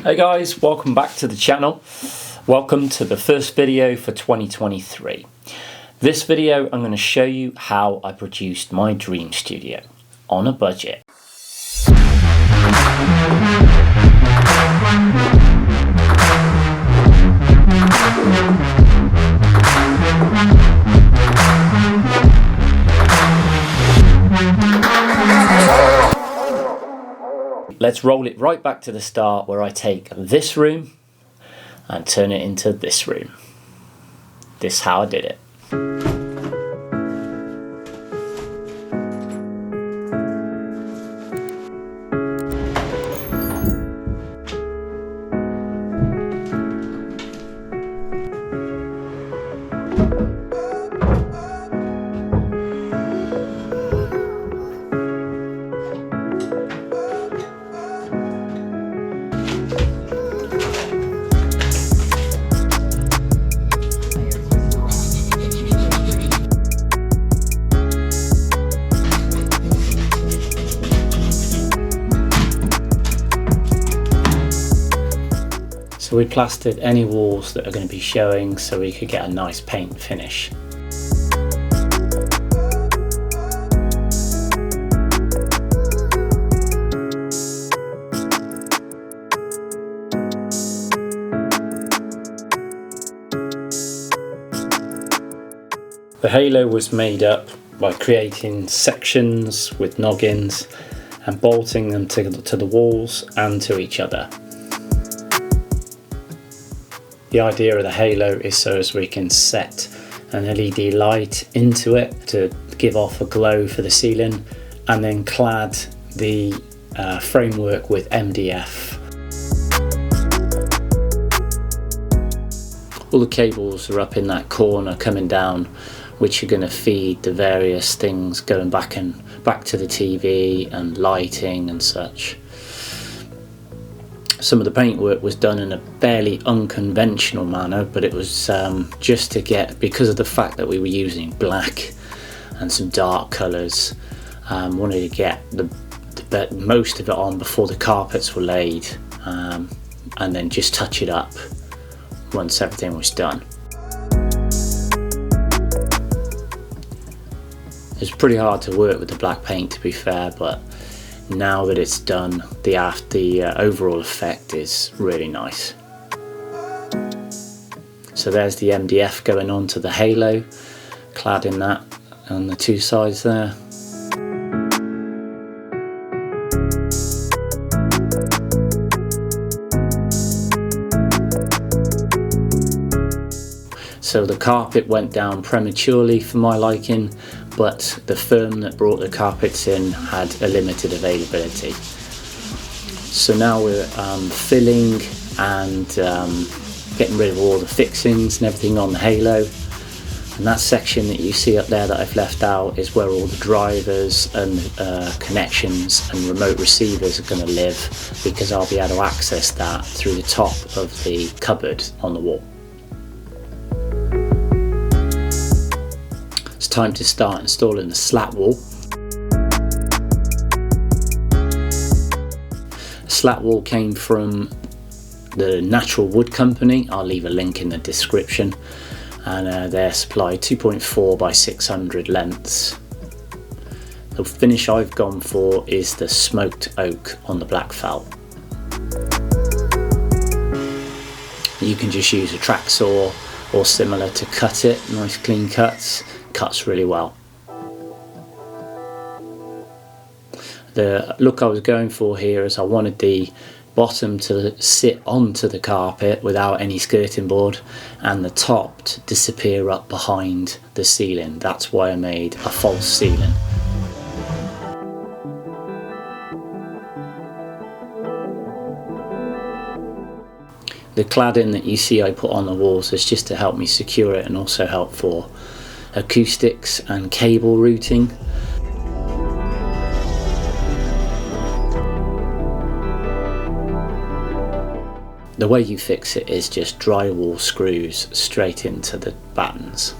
Hey guys, welcome back to the channel. Welcome to the first video for 2023. This video I'm going to show you how I produced my dream studio on a budget. Let's roll it right back to the start where I take this room and turn it into this room. This is how I did it. So we plastered any walls that are going to be showing so we could get a nice paint finish. The halo was made up by creating sections with noggins and bolting them to the walls and to each other. The idea of the halo is so as we can set an LED light into it to give off a glow for the ceiling, and then clad the framework with MDF. All the cables are up in that corner coming down, which are going to feed the various things going back to the TV and lighting and such. Some of the paintwork was done in a fairly unconventional manner, but it was just to get, because of the fact that we were using black and some dark colours, wanted to get the most of it on before the carpets were laid, and then just touch it up once everything was done. It's pretty hard to work with the black paint, to be fair, but now that it's done, the overall effect is really nice. So there's the MDF going on to the halo, clad in that on the two sides there. So the carpet went down prematurely for my liking, but the firm that brought the carpets in had a limited availability. So now we're filling and getting rid of all the fixings and everything on the halo. And that section that you see up there that I've left out is where all the drivers and connections and remote receivers are going to live, because I'll be able to access that through the top of the cupboard on the wall. It's time to start installing the slat wall. The slat wall came from the Natural Wood Company. I'll leave a link in the description, and they're supplied 2.4 by 600 lengths. The finish I've gone for is the smoked oak on the black felt. You can just use a track saw or similar to cut it, nice clean cuts. Cuts really well. The look I was going for here is I wanted the bottom to sit onto the carpet without any skirting board, and the top to disappear up behind the ceiling. That's why I made a false ceiling. The cladding that you see I put on the walls is just to help me secure it, and also help for acoustics and cable routing. The way you fix it is just drywall screws straight into the battens.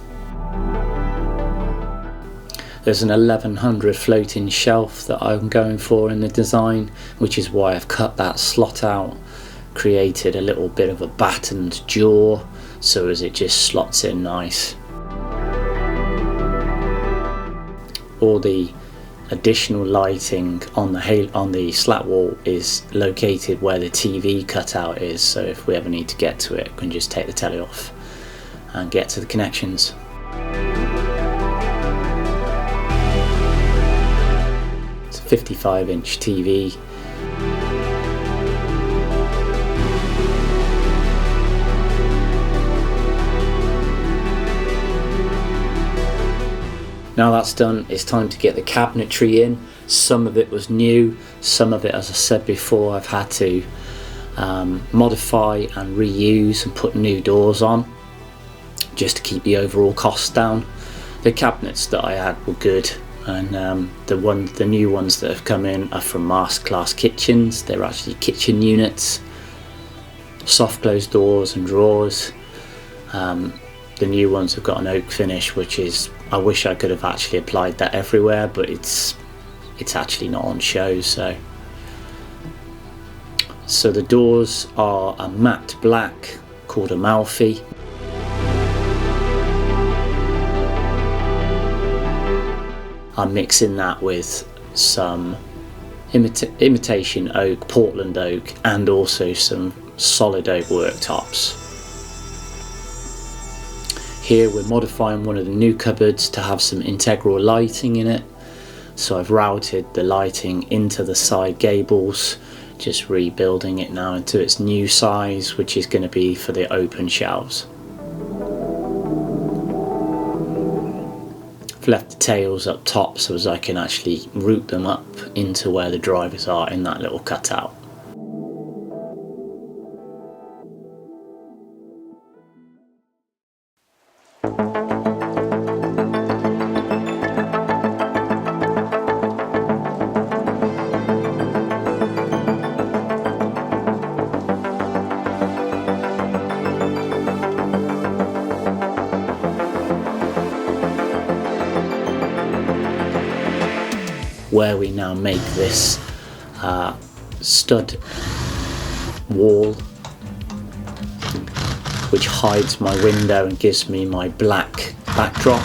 There's an 1100 floating shelf that I'm going for in the design, which is why I've cut that slot out, created a little bit of a battened jaw so as it just slots in nice. All the additional lighting on the slat wall is located where the TV cutout is, so if we ever need to get to it, we can just take the telly off and get to the connections. It's a 55-inch TV. Now that's done, it's time to get the cabinetry in. Some of it was new, some of it, as I said before, I've had to modify and reuse and put new doors on just to keep the overall cost down. The cabinets that I had were good, and the new ones that have come in are from Masterclass Kitchens. They're actually kitchen units, soft close doors and drawers. The new ones have got an oak finish, which is, I wish I could have actually applied that everywhere, but it's actually not on show. So the doors are a matte black called Amalfi. I'm mixing that with some imitation oak, Portland oak, and also some solid oak worktops. Here we're modifying one of the new cupboards to have some integral lighting in it. So I've routed the lighting into the side gables, just rebuilding it now into its new size, which is going to be for the open shelves. I've left the tails up top so as I can actually route them up into where the drivers are in that little cutout. Where we now make this stud wall, which hides my window and gives me my black backdrop.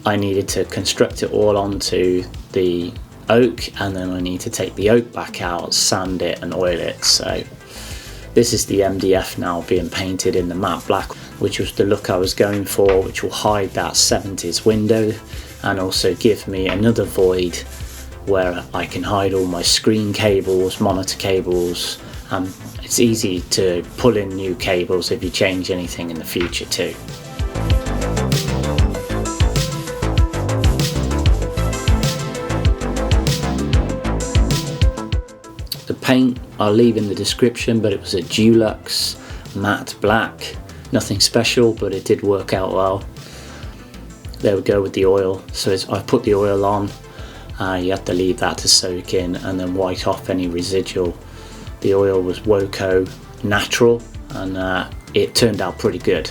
I needed to construct it all onto the oak, and then I need to take the oak back out, sand it and oil it. So this is the MDF now being painted in the matte black, which was the look I was going for, which will hide that 70s window and also give me another void where I can hide all my screen cables, monitor cables. It's easy to pull in new cables if you change anything in the future too. The paint I'll leave in the description, but it was a Dulux matte black. Nothing special, but it did work out well. There we go with the oil. So I've put the oil on. You have to leave that to soak in and then white off any residual. The oil was Woco natural, and it turned out pretty good.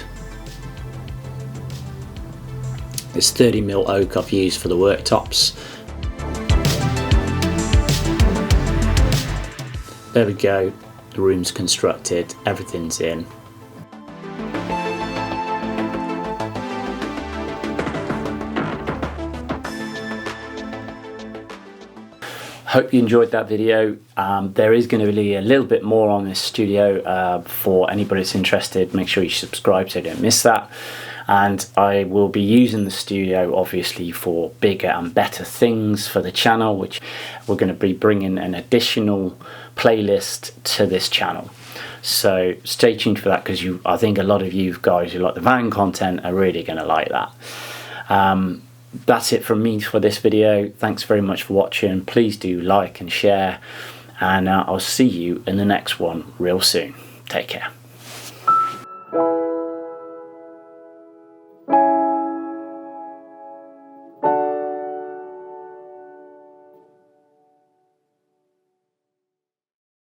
It's 30mm oak I've used for the worktops. There we go, the room's constructed, everything's in. Hope you enjoyed that video. There is going to be a little bit more on this studio for anybody that's interested. Make sure you subscribe so you don't miss that. And I will be using the studio obviously for bigger and better things for the channel, which we're going to be bringing an additional playlist to this channel. So stay tuned for that, because I think a lot of you guys who like the van content are really going to like that. That's it from me for this video. Thanks very much for watching. Please do like and share, and I'll see you in the next one real soon. Take care.